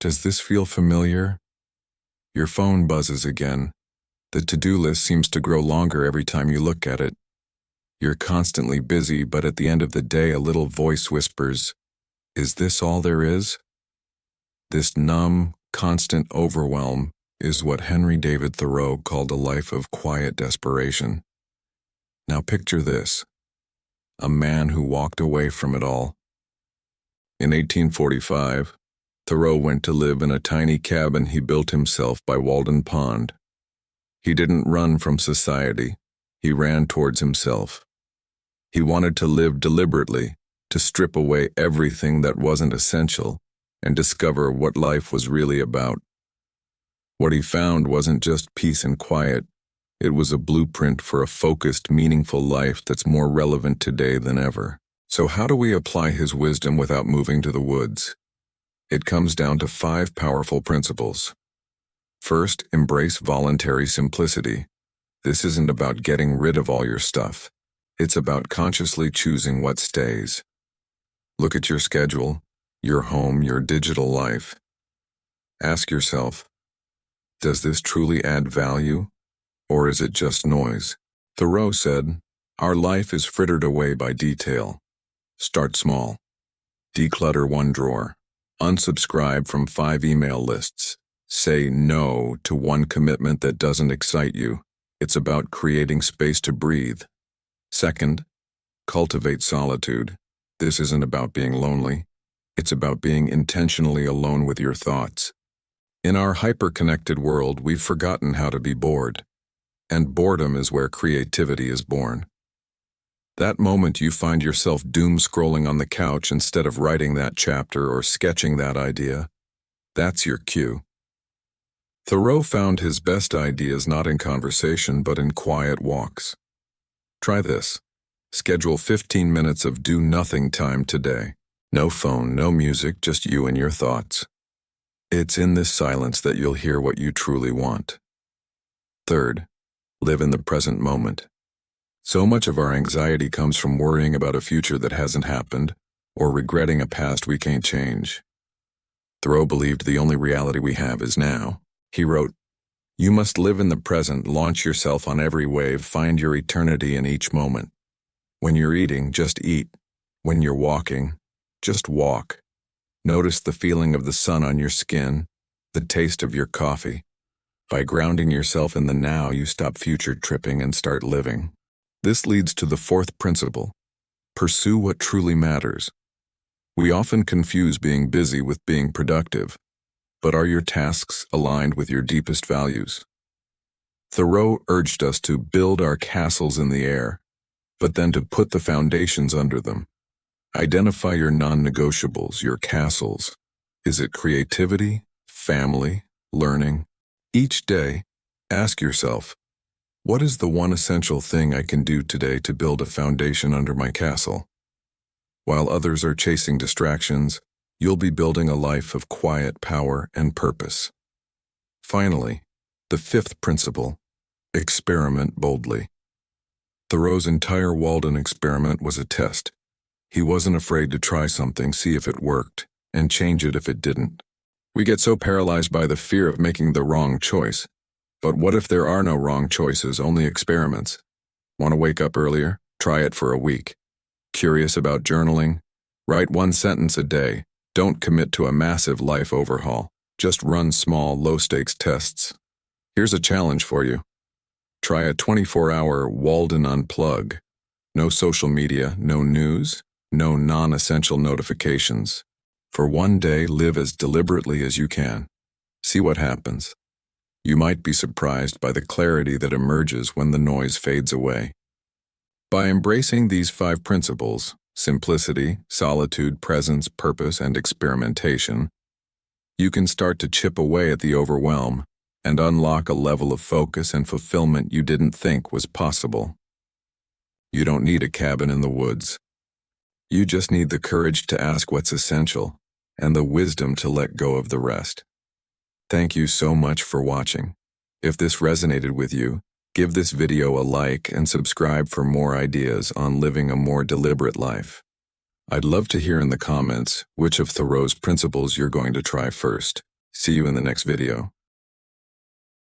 Does this feel familiar? Your phone buzzes again. The to-do list seems to grow longer every time you look at it. You're constantly busy, but at the end of the day, a little voice whispers, "Is this all there is?" This numb, constant overwhelm is what Henry David Thoreau called a life of quiet desperation. Now picture this, a man who walked away from it all. In 1845, Thoreau went to live in a tiny cabin he built himself by Walden Pond. He didn't run from society, he ran towards himself. He wanted to live deliberately, to strip away everything that wasn't essential, and discover what life was really about. What he found wasn't just peace and quiet, it was a blueprint for a focused, meaningful life that's more relevant today than ever. So how do we apply his wisdom without moving to the woods? It comes down to 5 powerful principles. First, embrace voluntary simplicity. This isn't about getting rid of all your stuff. It's about consciously choosing what stays. Look at your schedule, your home, your digital life. Ask yourself, does this truly add value, or is it just noise? Thoreau said, "Our life is frittered away by detail." Start small. Declutter 1 drawer. Unsubscribe from 5 email lists. Say no to 1 commitment that doesn't excite you. It's about creating space to breathe. Second, cultivate solitude. This isn't about being lonely. It's about being intentionally alone with your thoughts. In our hyper-connected world, we've forgotten how to be bored. And boredom is where creativity is born. That moment you find yourself doom-scrolling on the couch instead of writing that chapter or sketching that idea, that's your cue. Thoreau found his best ideas not in conversation but in quiet walks. Try this. Schedule 15 minutes of do-nothing time today. No phone, no music, just you and your thoughts. It's in this silence that you'll hear what you truly want. Third, live in the present moment. So much of our anxiety comes from worrying about a future that hasn't happened or regretting a past we can't change. Thoreau believed the only reality we have is now. He wrote, "You must live in the present, launch yourself on every wave, find your eternity in each moment. When you're eating, just eat. When you're walking, just walk. Notice the feeling of the sun on your skin, the taste of your coffee. By grounding yourself in the now, you stop future tripping and start living." This leads to the 4th principle. Pursue what truly matters. We often confuse being busy with being productive, but are your tasks aligned with your deepest values? Thoreau urged us to build our castles in the air, but then to put the foundations under them. Identify your non-negotiables, your castles. Is it creativity, family, learning? Each day, ask yourself, what is the one essential thing I can do today to build a foundation under my castle? While others are chasing distractions, you'll be building a life of quiet power and purpose. Finally, the 5th principle, experiment boldly. Thoreau's entire Walden experiment was a test. He wasn't afraid to try something, see if it worked, and change it if it didn't. We get so paralyzed by the fear of making the wrong choice. But what if there are no wrong choices, only experiments? Want to wake up earlier? Try it for a week. Curious about journaling? Write 1 sentence a day. Don't commit to a massive life overhaul. Just run small, low-stakes tests. Here's a challenge for you. Try a 24-hour Walden Unplug. No social media, no news, no non-essential notifications. For 1 day, live as deliberately as you can. See what happens. You might be surprised by the clarity that emerges when the noise fades away. By embracing these 5 principles, simplicity, solitude, presence, purpose, and experimentation, you can start to chip away at the overwhelm and unlock a level of focus and fulfillment you didn't think was possible. You don't need a cabin in the woods. You just need the courage to ask what's essential and the wisdom to let go of the rest. Thank you so much for watching. If this resonated with you, give this video a like and subscribe for more ideas on living a more deliberate life. I'd love to hear in the comments which of Thoreau's principles you're going to try first. See you in the next video.